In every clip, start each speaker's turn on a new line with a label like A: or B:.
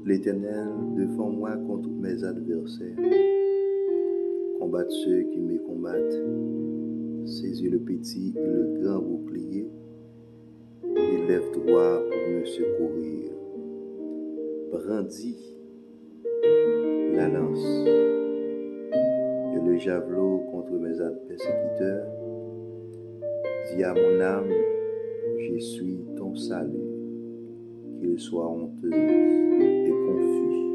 A: L'Éternel, défends-moi contre mes adversaires. Combattre ceux qui me combattent. Saisis le petit et le grand bouclier. Et lève-toi pour me secourir. Brandis la lance et le javelot contre mes persécuteurs. Dis à mon âme, je suis ton salut. Qu'il soit honteux et confus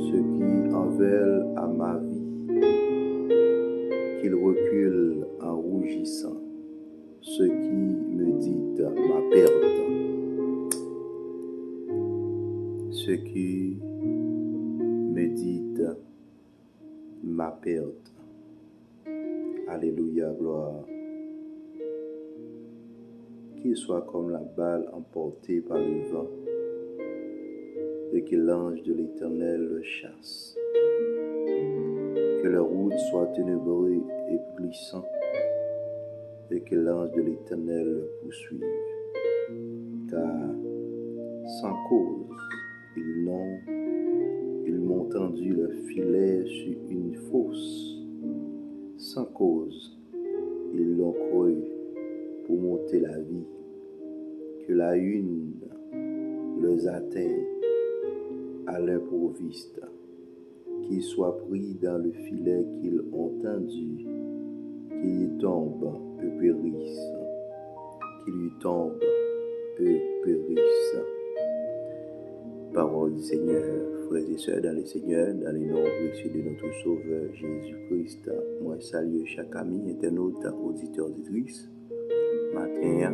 A: ceux qui en veulent à ma vie, qu'ils reculent en rougissant, ceux qui me disent ma perte, ceux qui me disent ma perte. Alléluia, gloire. Qu'il soit comme la balle emportée par le vent, et que l'ange de l'Éternel le chasse. Que leur route soit ténébreuse et glissant, et que l'ange de l'Éternel le poursuive. Car sans cause, ils m'ont tendu le filet sur une fosse. Sans cause, ils l'ont cru pour monter la vie. Que la une les atteigne à l'improviste, qu'ils soient pris dans le filet qu'ils ont tendu, qu'ils y tombent et périssent, qu'ils y tombent et périssent. Parole du Seigneur, frères et sœurs dans le Seigneur, dans les noms précieux de notre Sauveur Jésus-Christ, moi salue chaque ami, internaute, auditeur, auditrice. Matin,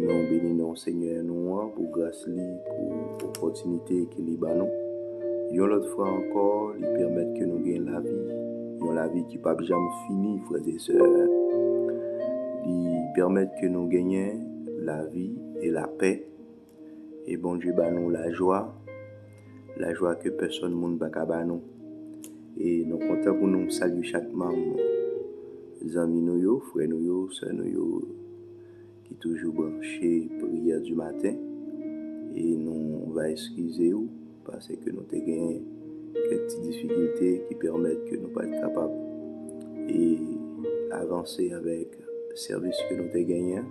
A: nous bénissons Seigneur nous pour grâce pour opportunité qu'il y a nous. Une autre fois encore, il permet que nous gagnions la vie qui pas jamais fini, frères et sœurs. Il permet que nous gagnions la vie et la paix. Et bon Dieu ba nous la joie que personne ne peut pas nous. Et nous comptons pour nous saluer chaque membre, les amis nous, frères nous, sœurs nous, qui toujours branché prière du matin. Et nous va excuser vous parce que nous avons gagné quelques petites difficultés qui permettent que nous ne soyons pas capables et avancer avec le service que nous avons gagné.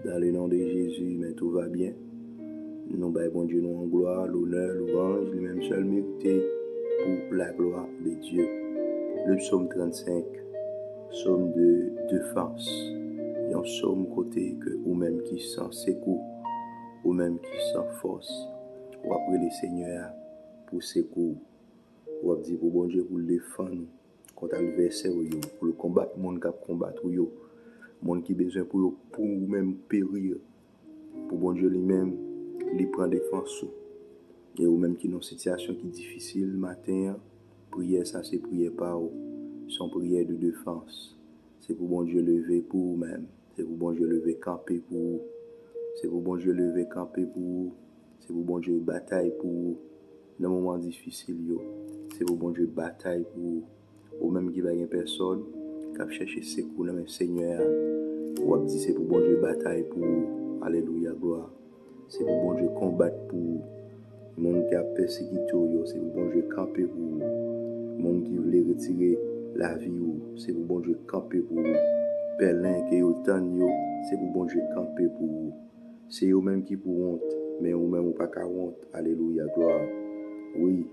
A: Dans le nom de Jésus, mais tout va bien. Nous bon Dieu nous en gloire, l'honneur, louange, lui-même seul mérité pour la gloire de Dieu. Le psaume 35, psaume de défense. Et un psaume côté que ou même qui sent secours, ou même qui sent force, ou après les seigneurs pour secours, ou dire pour bon Dieu pour le défendre contre l'adversaire, pour le combattre, le monde qui combat, le monde qui besoin pour même périr, pour bon Dieu lui-même, il prend défense. Et ou même qui dans une situation qui est difficile, matin, prière, ça c'est prière par vous, son prière de défense. C'est pour bon Dieu lever pour vous-même. C'est pour bon Dieu lever camper pour vous. C'est pour bon Dieu lever camper pour vous. C'est pour bon Dieu bataille pour vous. Dans les moments difficiles, c'est pour bon Dieu bataille pour vous. Ou même qui va y a personne qui a cherché secours dans le Seigneur. Ou dit c'est pour bon Dieu bataille pour vous. Alléluia, gloire. C'est pour bon Dieu combattre pour vous. Le monde qui a persécuté, c'est pour bon Dieu camper pour vous. Le monde qui voulait retirer la vie, c'est pour bon Dieu camper pour vous. Pèlerin qui est autant, c'est pour bon Dieu camper pour vous. C'est eux-mêmes qui pour honte, mais eux-mêmes ou pas qu'à honte. Alléluia, gloire. Oui,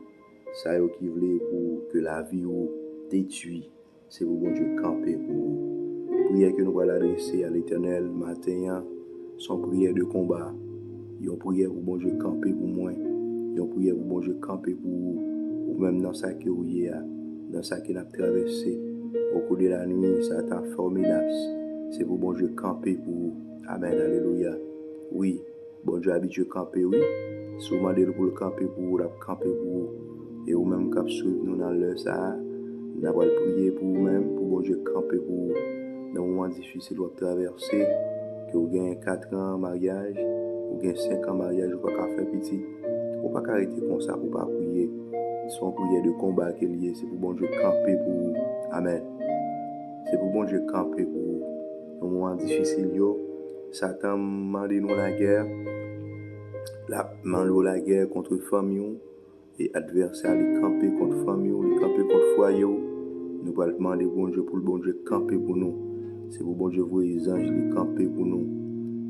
A: ça eux qui voulait pour que la vie ou détruit, c'est pour bon Dieu camper pour vous. Prière que nous allons adresser à l'Éternel matin, son prière de combat. Une prière pour bon Dieu camper pour moi. Une prière pour bon Dieu camper pour vous. Ou même dans ça que vous y a, dans ça qu'il a traversé. Au cours de la nuit, ça t'a formidable. C'est pour bon Dieu camper pour vous. Amen, alléluia. Oui, bon Dieu habitué camper, oui. Si vous demandez pour le camper pour vous, la camper pour vous. Et vous même cap suivre nous dans l'heure ça, nous allons prier pour vous-même, pour bon Dieu camper pour vous. Dans un moment difficile, vous traverser, que vous gagnez 4 ans en mariage, vous gagnez 5 ans en mariage, vous ne pouvez pas faire petit. Vous ne pouvez pas arrêter comme ça pour ne pas prier. C'est une prière de combat qui est liée, c'est pour bon Dieu camper pour vous. Amen. C'est pour bon Dieu camper pour vous. Dans un moment difficile, Satan m'a demandé nous la guerre. la manlo la guerre contre famille et adversaire les camper contre famille, les camper contre foyer. Nous allons demander bon Dieu pour le bon Dieu camper pour nous. C'est pour bon Dieu voir les anges les camper pour nous.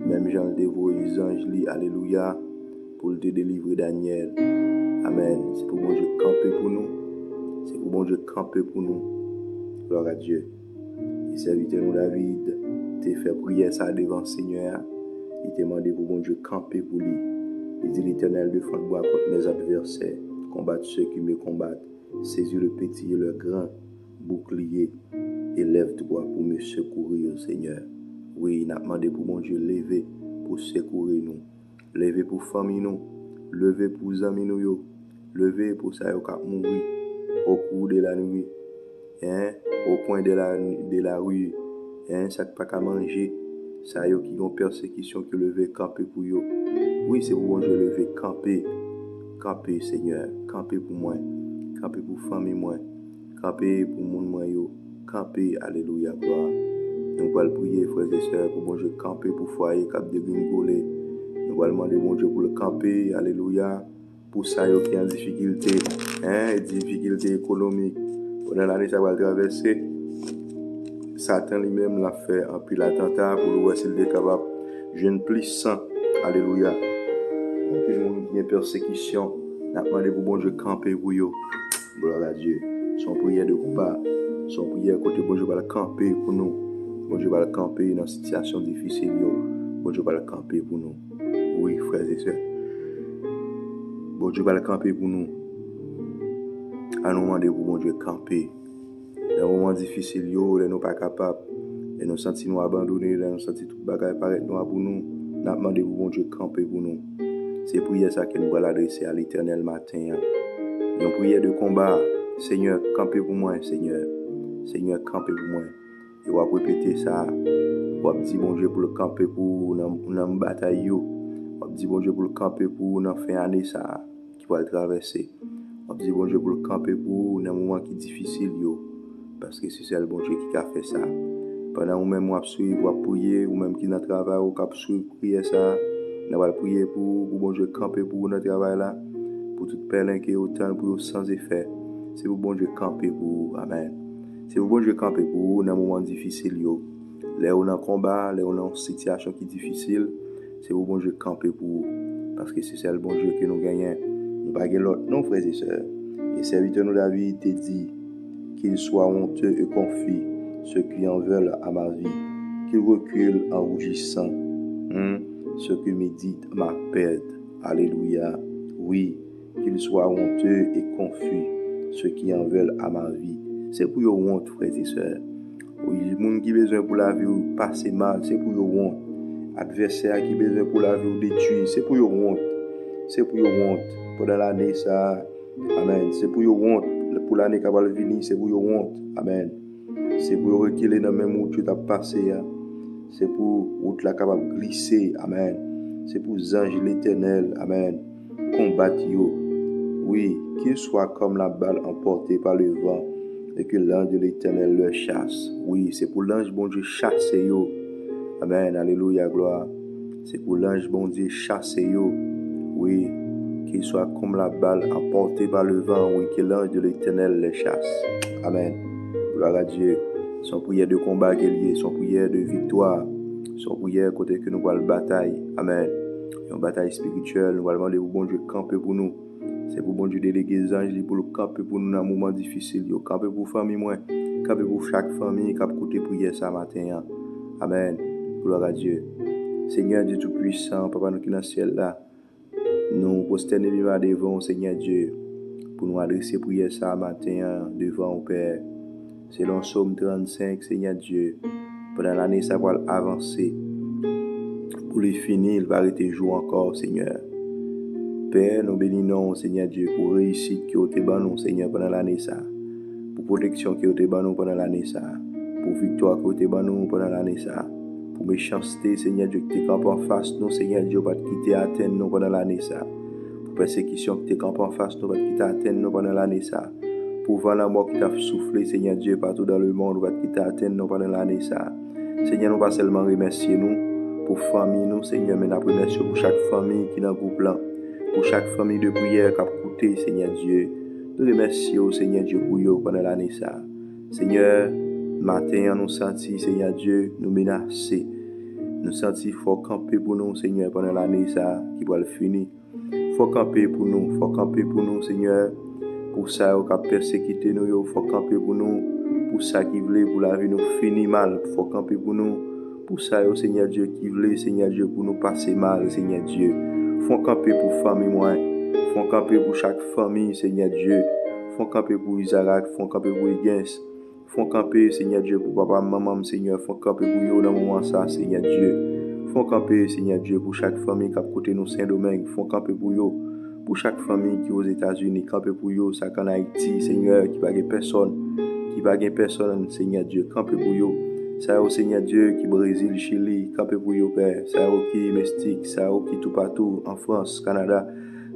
A: Même Jean le voit les anges les alléluia pour te délivrer Daniel. Amen. C'est pour bon Dieu camper pour nous. C'est pour bon Dieu camper pour nous. Gloire à Dieu. Et serviteur nous David, t'es fait prier ça devant le Seigneur. Il t'a demandé pour bon Dieu camper pour lui. Il dit l'Éternel de front bois contre mes adversaires, combattre ceux qui me combattent, saisis le petit et le grand bouclier et lève-toi pour me secourir, Seigneur. Oui, il a demandé pour mon Dieu lever pour secourir nous, lever pour famille nous, lever pour amis nous, lever pour ça qui a mourir au cours de la nuit, au coin de la rue, ça qui pas qu'à manger, ça qui ont persécution qui lever camper pour eux. Oui, c'est pour bon Dieu lever camper, camper Seigneur, camper pour moi, camper pour famille moi, camper pour mon moi yo, camper alléluia gloire. Nous allons prier frères et sœurs pour bon Dieu camper pour foyer cap de gringolé. Nous allons demander bon Dieu pour le camper alléluia pour ça yo qui en difficulté, difficulté économique. Pendant l'année ça va traverser. Satan lui-même l'a fait en pile attentat pour le voir s'il est capable. Jeune plus 100 alléluia. Tout le monde qui est persécution, n'a demandé pour bon Dieu camper pour eux. Gloire à Dieu. Son prière de combat, son prière côté bon Dieu va le camper pour nous. Bon Dieu va le camper dans une situation difficile. Bon Dieu va le camper pour nous. Oui, frères et sœurs. Bon Dieu va le camper pour nous. À nous demander pour bon Dieu camper. Dans un moment difficile, nous ne sommes pas capables. Et nous sentons nous abandonnés, nous sentons tout le bagage paraître noir pour nous. Nous demandons pour bon Dieu camper pour nous. C'est prière ça que nous allons adresser à l'Éternel matin. Une prière de combat. Seigneur, campez pour moi, Seigneur. Seigneur, campez pour moi. Et on va répéter ça. On va dire bon Dieu pour le camper pour nous bataille. On va dire bon Dieu pour le camper pour nous fin année ça qui va le traverser. On va dire bon Dieu pour le camper pour nous un moment qui est difficile parce que c'est le bon Dieu qui a fait ça. Pendant que même on suivre, on prier, ou même qui dans le travail, on va suivre prier ça. Nous allons prier pour bon Dieu camper pour notre travail là, pour tout pèlerin qui est autant pour sans effet. C'est pour bon Dieu camper pour amen. C'est pour bon Dieu camper pour dans un moment difficile là on en combat, là on en situation qui est difficile, c'est pour bon Dieu camper pour parce que c'est le bon Dieu que nous gagnons. Nous pas l'autre non frères et sœurs. Et serviteur nous David te dit qu'il soit honteux et confus ceux qui en veulent à ma vie, qu'ils reculent en rougissant. Ceux qui méditent ma perte. Alléluia. Oui, qu'ils soient honteux et confus, ceux qui en veulent à ma vie. C'est pour eux honte, frères et sœurs. Oui, les gens qui ont besoin pour la vie passer mal, c'est pour eux honte. Adversaires qui ont besoin pour la vie détruire, c'est pour eux honte. C'est pour eux honte. Pendant l'année, ça, amen. C'est pour eux honte. Pour l'année qui va venir, c'est pour eux honte. Amen. C'est pour reculer dans le même où tu as passé. C'est pour route la capable de glisser. Amen. C'est pour les anges l'Éternel. Amen. Combattre. Oui, qu'ils soient comme la balle emportée par le vent et que l'ange de l'Éternel leur chasse. Oui, c'est pour l'ange bon Dieu chasser yo. Amen. Alléluia, gloire. C'est pour l'ange bon Dieu chasser yo. Oui, qu'ils soient comme la balle emportée par le vent. Oui, que l'ange de l'Éternel les chasse. Amen. Gloire à Dieu. Son prière de combat qui est lié, son prière de victoire, son prière côté que nous voyons la bataille. Amen. Une bataille spirituelle, nous allons demander au bon Dieu camper pour nous. C'est pour bon Dieu déléguer les anges pour le camper pour nous dans un moment difficile. Camper pour famille, camper pour chaque famille qui a écouté prière ce matin. Amen. Gloire à Dieu. Seigneur Dieu Tout-Puissant, Papa nous qui est dans le ciel là, nous prosternons devant Seigneur Dieu pour nous adresser prière ce matin devant au Père. Selon Psaume 35, Seigneur Dieu, pendant l'année, ça va avancer. Pour les finir, il va arrêter jour encore, Seigneur. Père, nous bénissons, Seigneur Dieu, pour réussite qui est au Seigneur, pendant l'année, ça. Pour protection qui est au pendant l'année, ça. Pour victoire qui est au pendant l'année, ça. Pour méchanceté, Seigneur Dieu, qui te campe en face, nous, Seigneur Dieu, pas te quitter à atteindre nous pendant l'année, ça. Pour persécution qui te campe en face, nous, pas te quitter à atteindre nous pendant l'année, ça. Pour voir la mort qui t'a soufflé, Seigneur Dieu, partout dans le monde, qui t'a atteint nous pendant l'année ça. Seigneur, nous pas seulement remercier nous pour famille nous, Seigneur, mais nous merci pour chaque famille qui est dans le groupe là, pour chaque famille de prière qui a écouté, Seigneur Dieu. Nous remercions, Seigneur Dieu, pour eux pendant l'année ça. Seigneur, matin, nous senti, Seigneur Dieu, nous menacer. Nous senti faut camper pour nous, Seigneur, pendant l'année ça qui va le finir. Faut camper pour nous, Seigneur. Pour ça, on a persécuté nous, faut camper pour nous. Pour ça qui voulait pour la vie nous finir mal, faut camper pour nous. Pour ça, Seigneur Dieu, qui voulait, Seigneur Dieu, pour nous passer mal, Seigneur Dieu. Faut camper pour famille, moi. Faut camper pour chaque famille, Seigneur Dieu. Faut camper pour Isaac, faut camper pour Higgins. Faut camper, Seigneur Dieu, pour papa, maman, Seigneur. Faut camper pour eux dans le moment ça, Seigneur Dieu. Faut camper, Seigneur Dieu, pour chaque famille qui a côté nous Saint-Domingue. Faut camper pour eux. Pour chaque famille qui est aux États-Unis, camper pour eux, ça qu'en Haïti, Seigneur, qui n'a pas personne, Seigneur Dieu, camper pour eux. Ça au Seigneur Dieu qui Brésil, Chili, camper pour eux, Père. Ça au qui Mystique, ça au qui tout partout, en France, Canada,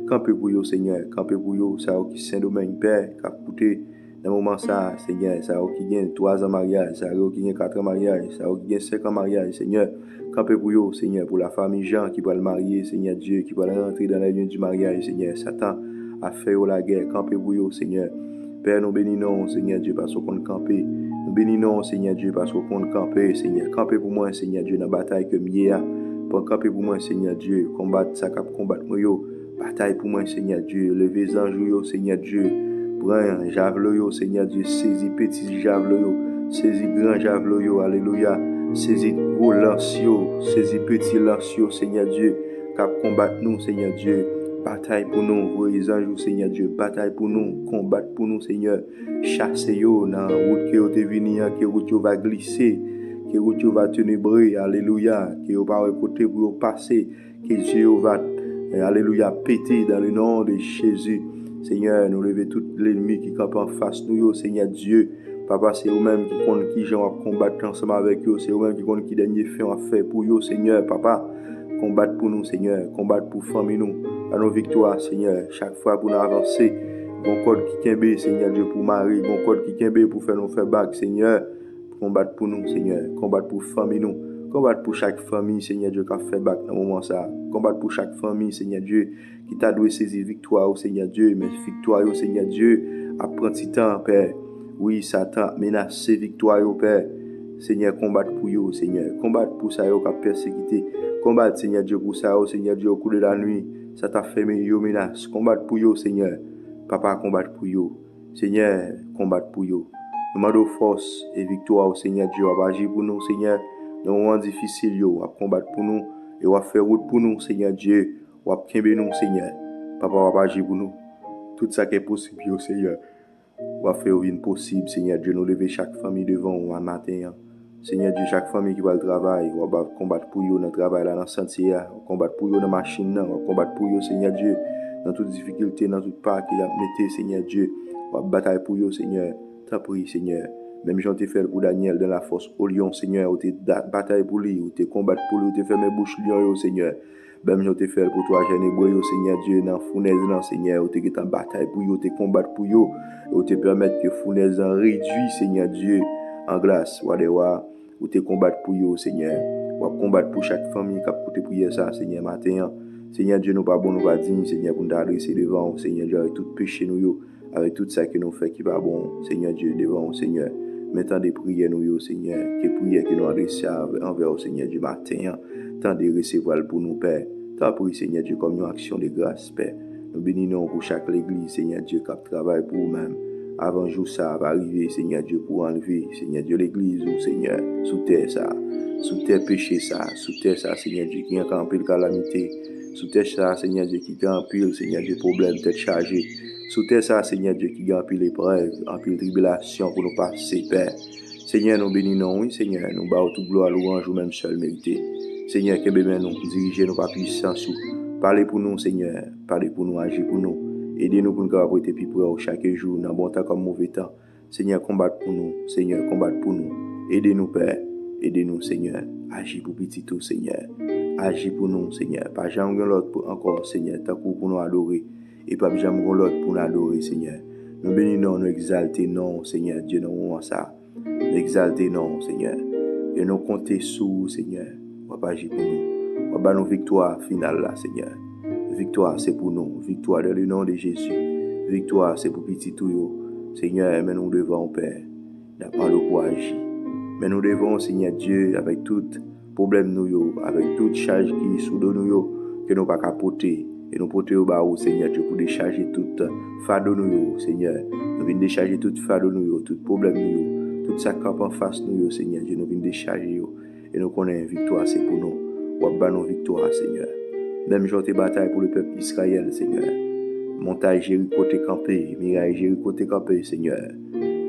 A: camper pour eux, Seigneur, camper pour eux, ça au qui Saint-Domingue, Père, qui a coûté. Dans le moment ça, Seigneur, ça qui gagne 3 ans de mariage, ça qui gagne 4 ans de mariage, ça qui gagne 5 ans de mariage, Seigneur, campez pour eux, Seigneur, pour la famille Jean qui va le marier, Seigneur Dieu, qui va rentrer dans la ligne du mariage, Seigneur, Satan a fait la guerre, campez pour eux, Seigneur. Père, nous bénissons, Seigneur Dieu, parce qu'on camper. Nous bénissons, Seigneur Dieu, parce qu'on camper, Seigneur. Campez pour moi, Seigneur Dieu, dans la bataille que m'y a. Pour camper pour moi, Seigneur Dieu, combattre ça, combattre moi, bataille pour moi, Seigneur Dieu, levez les anges, Seigneur Dieu. Prends javelot, Seigneur Dieu, saisis petit javelot, saisis grand javelot, alléluia, saisis gros lancio, saisis petit lancio, Seigneur Dieu, cap combattre nous, Seigneur Dieu, bataille pour nous, voyez anges, Seigneur Dieu, bataille pour nous, combattre pour nous, Seigneur, chassez yo dans la route qui est venue, que route va glisser, que route va ténébrer, alléluia, que vous pas côté pour passer, que Dieu va, alléluia, péter dans le nom de Jésus. Seigneur, nous levons tout l'ennemi qui campe en face de nous, Seigneur Dieu. Papa, c'est vous-même qui compte qui j'en combattre ensemble avec eux. C'est vous-même qui compte qui dernier fait en fait pour eux, Seigneur. Papa, combattre pour nous, Seigneur. Combattre pour famille nous. À nos victoires, Seigneur. Chaque fois pour nous avancer. Bon code qui kembe, Seigneur Dieu, pour Marie. Bon code qui kembe pour faire nous faire bac, Seigneur. Combattre pour nous, Seigneur. Combattre pour famille nous. Combattre pour chaque famille, Seigneur Dieu, qui a fait bac dans le moment ça. Combattre pour chaque famille, Seigneur Dieu, qui t'a doué saisir victoire au Seigneur Dieu, mais victoire au Seigneur Dieu, apprenti temps, Père. Oui, Satan menace victoire au Père. Seigneur, combattre pour vous, Seigneur. Combattre pour ça, qui a persécuté. Combattre, Seigneur Dieu, pour ça, Seigneur Dieu, au cours de la nuit. Ça t'a fait menace. Combattre pour vous, Seigneur. Papa, combattre pour vous. Seigneur, combattre pour vous. Nous demandons force et victoire au Seigneur Dieu. À agir pour nous, Seigneur. Dans un moment difficile, à combattre pour nous. Et à faire route pour nous, Seigneur Dieu. À kembe nous, Seigneur. Papa, à agir pour nous. Tout ça qui est possible, Seigneur. À faire une possible, Seigneur Dieu. Nous lever chaque famille devant nous un matin. Seigneur Dieu, chaque famille qui va le travail, on va combattre pour eux dans le travail, là, dans le sentier, on va combattre pour eux dans la machine, on va combattre pour eux, Seigneur Dieu, dans toute difficulté, dans toute part qu'il a mis, Seigneur Dieu, on va batailler pour eux, Seigneur. T'as pris, Seigneur. Même j'en t'ai fait pour Daniel dans la force au lion, Seigneur, où t'es bataille pour lui, où t'es combattre pour lui, où t'es fait mes bouches lion, Seigneur. Même j'en t'ai fait pour toi, jeune hébreu, Seigneur Dieu, dans fournaise, Seigneur, où t'es en bataille pour eux, t'es combattre pour eux, où t'es permettre que fournaise en réduit, Seigneur Dieu, en glace, où t'es combattre pour eux, Seigneur. Ou combattre pour chaque famille qui a coûté prière ça, Seigneur, matin. Seigneur Dieu, nous pas bon, nous pas dignes, Seigneur, pour nous adresser devant, Seigneur Dieu, avec tout péché nous, avec tout ça que nous fait qui va bon, Seigneur Dieu, devant, Seigneur. Maintenant des prières nous, Seigneur, que prières que nous adressons envers, Seigneur Dieu, matin. Tant de recevoir pour nous, Père. Tant prie, Seigneur Dieu, comme une action de grâce, Père. Nous bénissons pour chaque église, Seigneur Dieu, qui travaille pour nous-mêmes. Avant jour ça va arriver, Seigneur Dieu, pour enlever, Seigneur Dieu, l'église, ou Seigneur, sous terre ça, sous terre péché ça, sous terre ça, Seigneur Dieu, qui a en pile calamité, sous terre ça, Seigneur Dieu, qui a en pile, Seigneur Dieu, problème, tête chargée, sous terre ça, Seigneur Dieu, qui a en pile épreuve, en pile tribulation pour nous passer, Père. Seigneur, nous bénissons, oui, Seigneur, nous battons toute gloire, louange, ou même seul mérité. Seigneur, que bébé nous, diriger nos pas puissance, parlez pour nous, Seigneur, parlez pour nous, agir pour nous. Aidez-nous pour nous avoir été plus près chaque jour, dans bon temps comme mauvais temps. Seigneur, combattre pour nous. Seigneur, combattre pour nous. Aidez-nous, Père. Aidez-nous, Seigneur. Agis pour petit tout, Seigneur. Agis pour nous, Seigneur. Pas jamais l'autre encore, Seigneur. Tant pour nous adorer. Et pas jamais l'autre pour nous adorer, Seigneur. Nous bénissons, nous exaltons, non, Seigneur Dieu, dans le moment ça. Nous exaltons, non, Seigneur. Et nous comptons sur, Seigneur. on va agir pour nous. On va nous victoire finale là, Seigneur. Victoire, c'est pour nous. Victoire dans le nom de Jésus. Victoire, c'est pour petit tout. Seigneur, mais nous devons, Père, d'avoir le courage. Mais nous devons, Seigneur Dieu, avec tout problème nous, avec toute charge qui est sous nous, que nous pas capoter. Et nous porter au bas, Seigneur Dieu, pour décharger toute fardeau nous, Seigneur. Nous venons décharger toute fardeau nous, tout problème nous, tout ça camp en face nous, Seigneur Dieu, nous venons décharger. Et nous connaissons victoire, c'est pour nous. Ou à nos victoire, Seigneur. Même jour de bataille pour le peuple Israël, Seigneur. Montagne Jéricho t'es campé, miraille Jéricho t'es campé, Seigneur.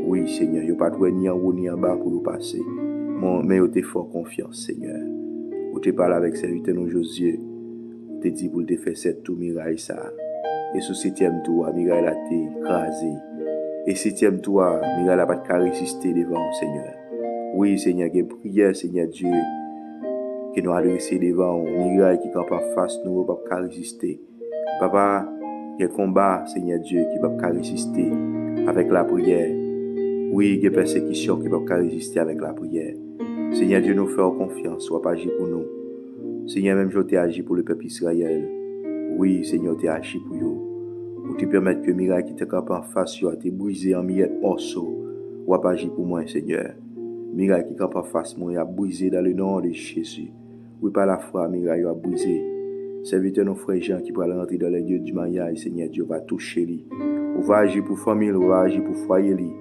A: Oui, Seigneur, il n'y a pas de ni en haut ni en bas pour nous passer. Mais il y a fort confiance, Seigneur. Vous te parlé avec serviteur nous Josué. Vous te dit pour te faire cette tout miraille ça. Et sous septième tour, miraille a été écrasé. Et septième tour, miraille n'a pas de résister devant, Seigneur. Oui, Seigneur, que prière, Seigneur Dieu, que nous adresser devant, miraille qui campe en face, nous ne pouvons pas résister. Papa, quel combat, Seigneur Dieu, qui ne peut pas résister avec la prière. Oui, il y a des persécutions qui ne peuvent pas résister avec la prière. Seigneur Dieu, nous faisons confiance, soit pas agir pour nous. Seigneur, même je t'ai agi pour le peuple Israël. Oui, Seigneur, tu as agi pour eux. Pour te permettre que le miracle qui te campe en face, tu as été brisé en miettes morceaux. Ou pas agir pour moi, Seigneur. Miracle qui campe en face, moi, il a brisé dans le nom de Jésus. Oui, par la foi, miracle a brisé. Serviteur nos frères Jean qui pourra rentrer dans les lieux du mariage, Seigneur Dieu, va toucher lui. On va agir pour famille, on va agir pour foyer lui.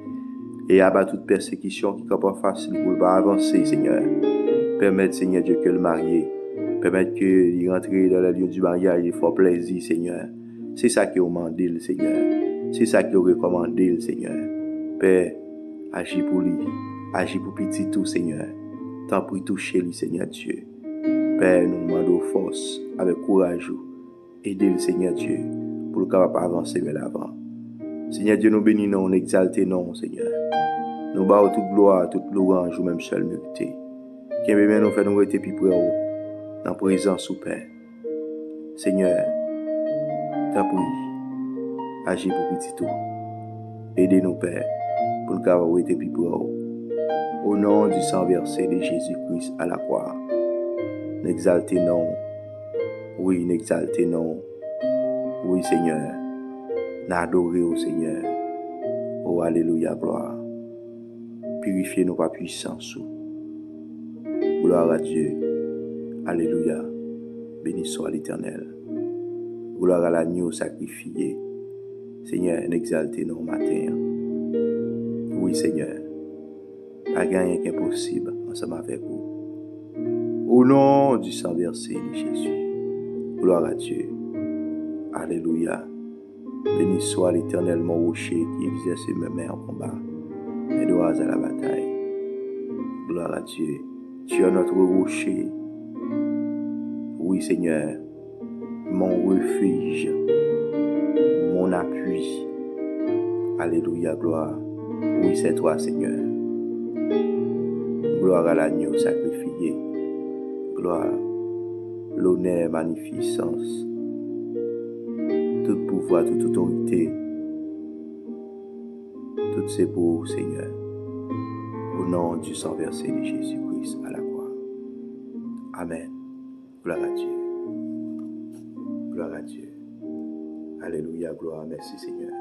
A: Et abattre toute persécution qui campe en face lui pour pas avancer, Seigneur. Permettre, Seigneur Dieu, que le marié, permettre qu'il rentre dans les lieux du mariage et fasse plaisir, Seigneur. C'est ça qui est demandé, Seigneur. C'est ça qui est recommandé, Seigneur. Père, agis pour lui. Agis pour petit tout, Seigneur. Tant pour toucher lui, Seigneur Dieu. Père, nous demandons force, avec courage, aider le Seigneur Dieu pour le capable avancer vers l'avant. Seigneur Dieu, nous bénissons, nous exaltons, non, Seigneur. Nous bâtons toute gloire, toute louange, ou même seul mérité. Qui bien nous fait nous rester plus près dans la présence au Père. Seigneur, t'as pris, agis pour petit tout. Aidez-nous, Père, pour le capable rester plus près. Au nom du sang versé de Jésus-Christ à la croix. N'exaltez non. Oui, n'exaltez non. Oui, Seigneur. N'adorez au Seigneur. Oh, alléluia, gloire. Purifiez-nous par puissance. Gloire à Dieu. Alléluia. Béni soit l'Éternel. Gloire à l'agneau sacrifié. Seigneur, n'exaltez non matin. Oui, Seigneur. Pas rien qui est possible ensemble avec vous. Au nom du sang versé de Jésus. Gloire à Dieu. Alléluia. Béni soit l'Éternel, mon rocher, qui exerce mes mains en combat, mes doigts à la bataille. Gloire à Dieu. Tu es notre rocher. Oui, Seigneur, mon refuge, mon appui. Alléluia, gloire. Oui, c'est toi, Seigneur. Gloire à l'agneau sacrifié. Gloire, l'honneur, magnificence, tout pouvoir, toute autorité, tout c'est pour Seigneur, au nom du sang versé de Jésus-Christ à la croix. Amen. Gloire à Dieu. Gloire à Dieu. Alléluia, gloire, merci Seigneur.